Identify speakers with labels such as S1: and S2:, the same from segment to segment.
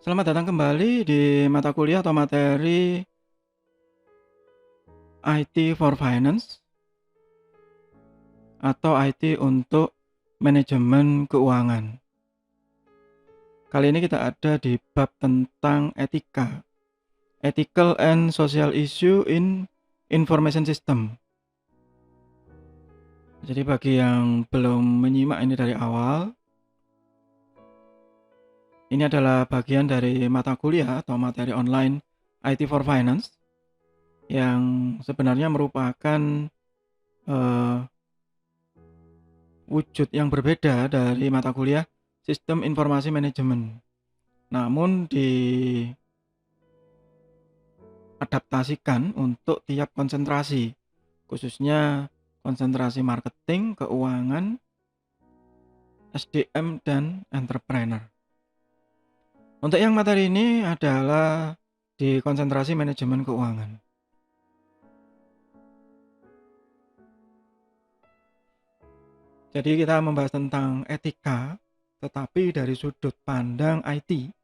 S1: Selamat datang kembali di mata kuliah atau materi IT for Finance atau IT untuk manajemen keuangan. Kali ini kita ada di bab tentang etika, ethical and social issue in information system. Jadi bagi yang belum menyimak ini dari awal, ini adalah bagian dari mata kuliah atau materi online IT for Finance yang sebenarnya merupakan wujud yang berbeda dari mata kuliah Sistem Informasi Manajemen. Namun diadaptasikan untuk tiap konsentrasi, khususnya konsentrasi marketing, keuangan, SDM, dan entrepreneur. Untuk yang materi ini adalah di konsentrasi manajemen keuangan. Jadi kita membahas tentang etika, tetapi dari sudut pandang IT,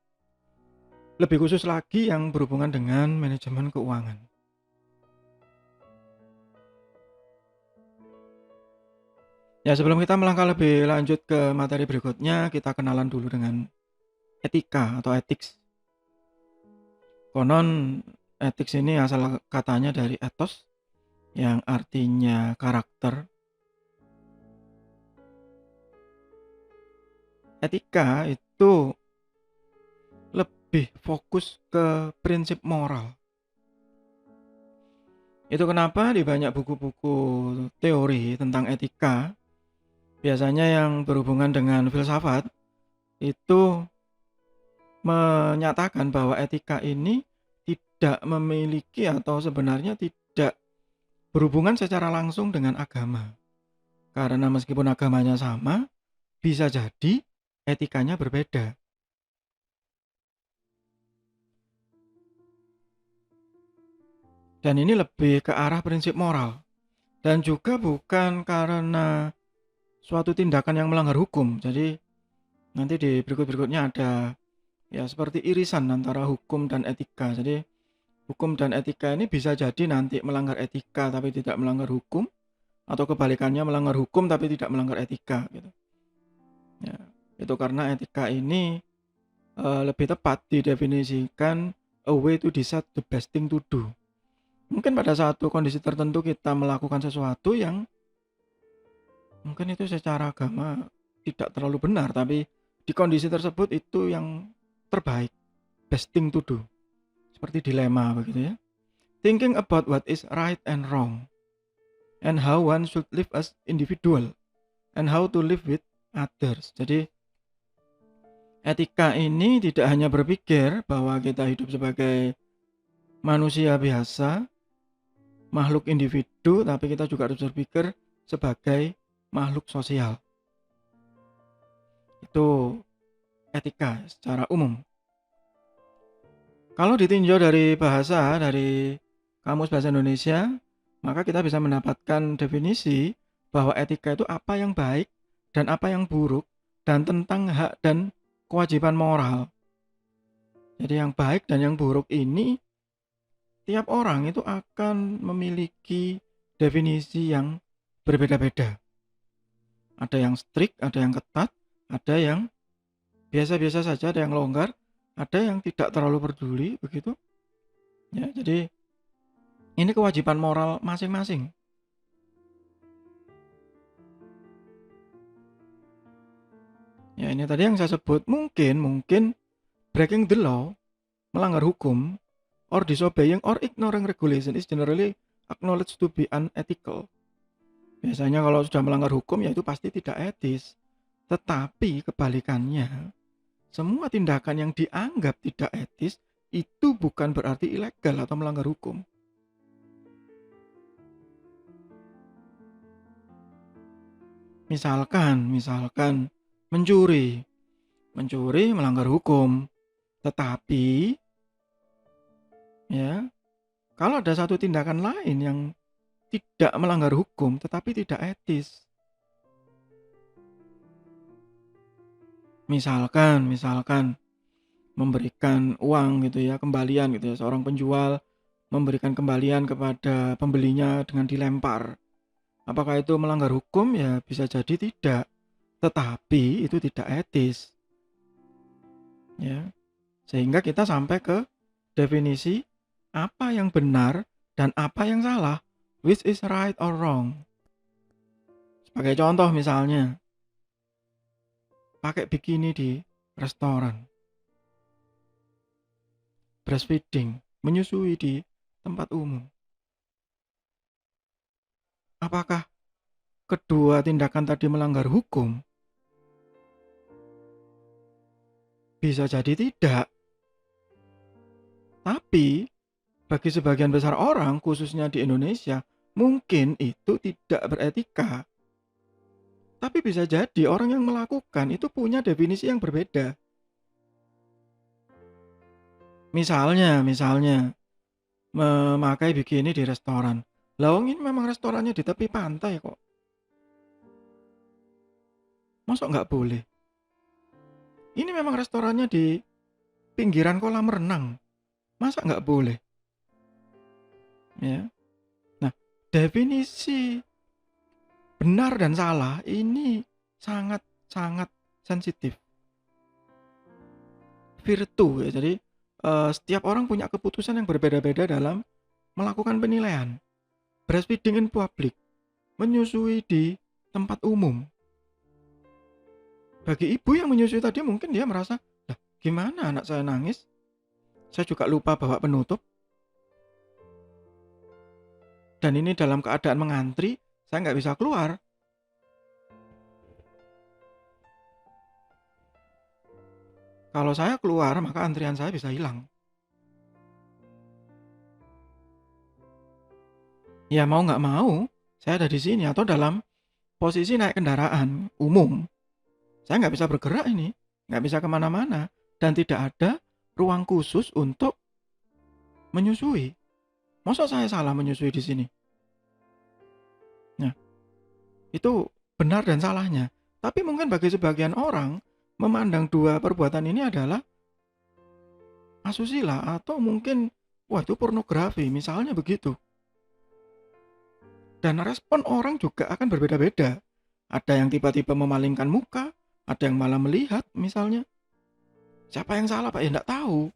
S1: lebih khusus lagi yang berhubungan dengan manajemen keuangan. Ya, sebelum kita melangkah lebih lanjut ke materi berikutnya, kita kenalan dulu dengan etika atau ethics. Konon ethics ini asal katanya dari ethos yang artinya karakter. Etika itu lebih fokus ke prinsip moral. Itu kenapa di banyak buku-buku teori tentang etika, biasanya yang berhubungan dengan filsafat, itu menyatakan bahwa etika ini tidak memiliki atau sebenarnya tidak berhubungan secara langsung dengan agama. Karena meskipun agamanya sama, bisa jadi etikanya berbeda. Dan ini lebih ke arah prinsip moral. Dan juga bukan karena suatu tindakan yang melanggar hukum. Jadi nanti di berikut-berikutnya ada ya seperti irisan antara hukum dan etika. Jadi hukum dan etika ini bisa jadi nanti melanggar etika tapi tidak melanggar hukum, atau kebalikannya melanggar hukum tapi tidak melanggar etika gitu. Ya, itu karena etika ini lebih tepat didefinisikan a way to decide the best thing to do. Mungkin pada satu kondisi tertentu kita melakukan sesuatu yang mungkin itu secara agama tidak terlalu benar, tapi di kondisi tersebut itu yang terbaik, best thing to do. Seperti dilema begitu ya. Thinking about what is right and wrong, and how one should live as individual, and how to live with others. Jadi etika ini tidak hanya berpikir bahwa kita hidup sebagai manusia biasa, makhluk individu, tapi kita juga harus berpikir sebagai makhluk sosial. Itu etika secara umum. Kalau ditinjau dari bahasa, dari Kamus Bahasa Indonesia, maka kita bisa mendapatkan definisi bahwa etika itu apa yang baik dan apa yang buruk, dan tentang hak dan kewajiban moral. Jadi yang baik dan yang buruk ini tiap orang itu akan memiliki definisi yang berbeda-beda. Ada yang strict, ada yang ketat, ada yang biasa-biasa saja, ada yang longgar, ada yang tidak terlalu peduli begitu. Ya, jadi ini kewajiban moral masing-masing. Ya, ini tadi yang saya sebut mungkin breaking the law, melanggar hukum, or disobeying or ignoring regulation is generally acknowledged to be unethical. Biasanya kalau sudah melanggar hukum ya itu pasti tidak etis. Tetapi kebalikannya, semua tindakan yang dianggap tidak etis itu bukan berarti ilegal atau melanggar hukum. Misalkan mencuri melanggar hukum. Tetapi ya, kalau ada satu tindakan lain yang tidak melanggar hukum tetapi tidak etis. Misalkan memberikan uang gitu ya, kembalian gitu ya, seorang penjual memberikan kembalian kepada pembelinya dengan dilempar. Apakah itu melanggar hukum? Ya bisa jadi tidak, tetapi itu tidak etis ya. Sehingga kita sampai ke definisi apa yang benar dan apa yang salah, which is right or wrong. Sebagai contoh misalnya, pakai bikini di restoran, breastfeeding, menyusui di tempat umum. Apakah kedua tindakan tadi melanggar hukum? Bisa jadi tidak. Tapi bagi sebagian besar orang, khususnya di Indonesia, mungkin itu tidak beretika. Tapi bisa jadi orang yang melakukan itu punya definisi yang berbeda. Misalnya memakai bikini di restoran. Lawang ini memang restorannya di tepi pantai kok. Masa nggak boleh? Ini memang restorannya di pinggiran kolam renang. Masa nggak boleh? Ya. Nah, definisi benar dan salah ini sangat sensitif. Virtu ya. Jadi setiap orang punya keputusan yang berbeda-beda dalam melakukan penilaian. Breastfeeding in public, menyusui di tempat umum. Bagi ibu yang menyusui tadi mungkin dia merasa, lah gimana anak saya nangis? Saya juga lupa bawa penutup. Dan ini dalam keadaan mengantri, saya nggak bisa keluar. Kalau saya keluar, maka antrian saya bisa hilang. Ya mau nggak mau, saya ada di sini atau dalam posisi naik kendaraan umum. Saya nggak bisa bergerak ini, nggak bisa kemana-mana. Dan tidak ada ruang khusus untuk menyusui. Masa saya salah menyusui di sini? Nah, itu benar dan salahnya. Tapi mungkin bagi sebagian orang, memandang dua perbuatan ini adalah asusila atau mungkin wah itu pornografi, misalnya begitu. Dan respon orang juga akan berbeda-beda. Ada yang tiba-tiba memalingkan muka, ada yang malah melihat misalnya. Siapa yang salah Pak? Ya enggak tahu.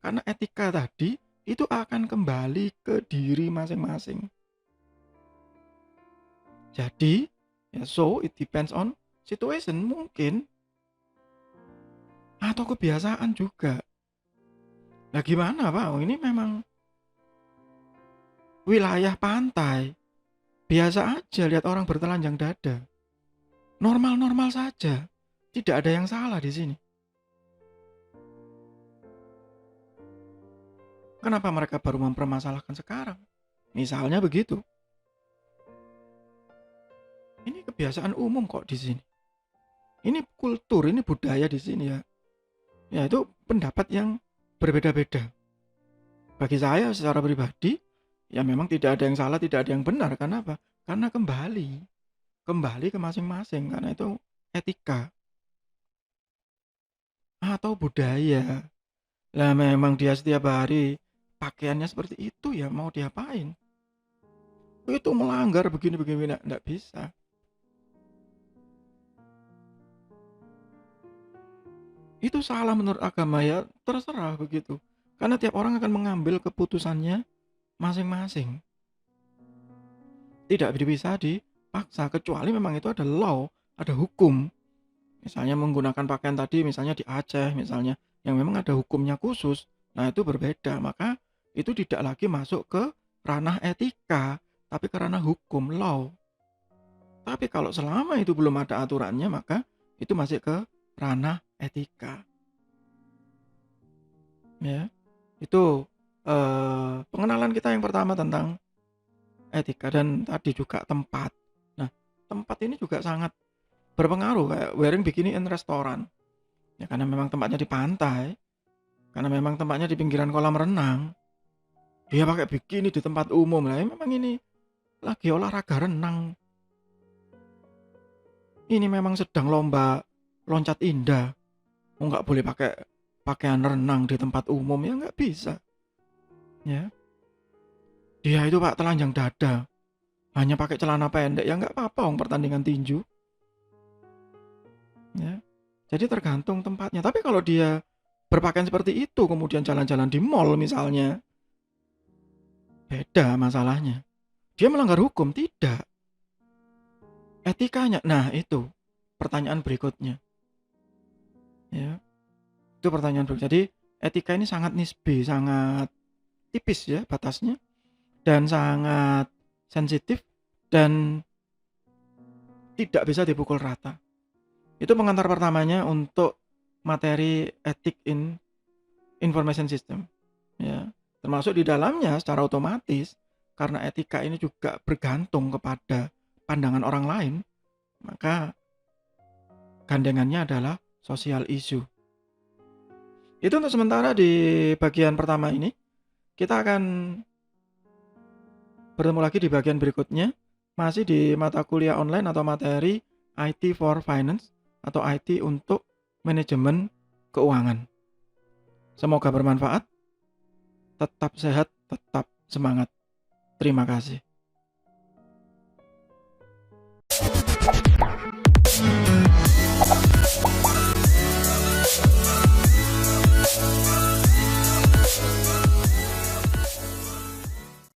S1: Karena etika tadi itu akan kembali ke diri masing-masing. Jadi, ya so it depends on situation mungkin. Atau kebiasaan juga. Nah gimana Pak? Ini memang wilayah pantai. Biasa aja lihat orang bertelanjang dada. Normal-normal saja. Tidak ada yang salah di sini. Kenapa mereka baru mempermasalahkan sekarang? Misalnya begitu. Ini kebiasaan umum kok di sini. Ini kultur, ini budaya di sini ya. Ya itu pendapat yang berbeda-beda. Bagi saya secara pribadi, ya memang tidak ada yang salah, tidak ada yang benar. Karena apa? Karena kembali ke masing-masing. Karena itu etika atau budaya. Lah memang dia setiap hari pakaiannya seperti itu ya mau diapain? Itu melanggar begini-begini enggak bisa. Itu salah menurut agama ya terserah begitu. Karena tiap orang akan mengambil keputusannya masing-masing. Tidak bisa dipaksa kecuali memang itu ada law, ada hukum. Misalnya menggunakan pakaian tadi misalnya di Aceh misalnya yang memang ada hukumnya khusus. Nah, itu berbeda. Maka itu tidak lagi masuk ke ranah etika, tapi ke ranah hukum law. Tapi kalau selama itu belum ada aturannya maka itu masih ke ranah etika. Ya. Itu pengenalan kita yang pertama tentang etika dan tadi juga tempat. Nah, tempat ini juga sangat berpengaruh kayak wearing bikini in restoran. Ya karena memang tempatnya di pantai, karena memang tempatnya di pinggiran kolam renang. Dia pakai bikini di tempat umum lah. Ya memang ini lagi olahraga renang. Ini memang sedang lomba loncat indah. Oh nggak boleh pakai pakaian renang di tempat umum, ya nggak bisa. Ya, dia itu Pak telanjang dada, hanya pakai celana pendek, ya nggak apa-apa wong pertandingan tinju. Ya, jadi tergantung tempatnya. Tapi kalau dia berpakaian seperti itu kemudian jalan-jalan di mall misalnya, beda masalahnya. Dia melanggar hukum? Tidak. Etikanya, nah itu pertanyaan berikutnya. Ya, itu pertanyaan berikutnya. Jadi etika ini sangat nisbi, sangat tipis ya batasnya, dan sangat sensitif, dan tidak bisa dipukul rata. Itu pengantar pertamanya untuk materi etik in information system. Ya, termasuk di dalamnya secara otomatis, karena etika ini juga bergantung kepada pandangan orang lain, maka gandengannya adalah social issue. Itu untuk sementara di bagian pertama ini. Kita akan bertemu lagi di bagian berikutnya, masih di mata kuliah online atau materi IT for Finance atau IT untuk manajemen keuangan. Semoga bermanfaat. Tetap sehat, tetap semangat. Terima kasih.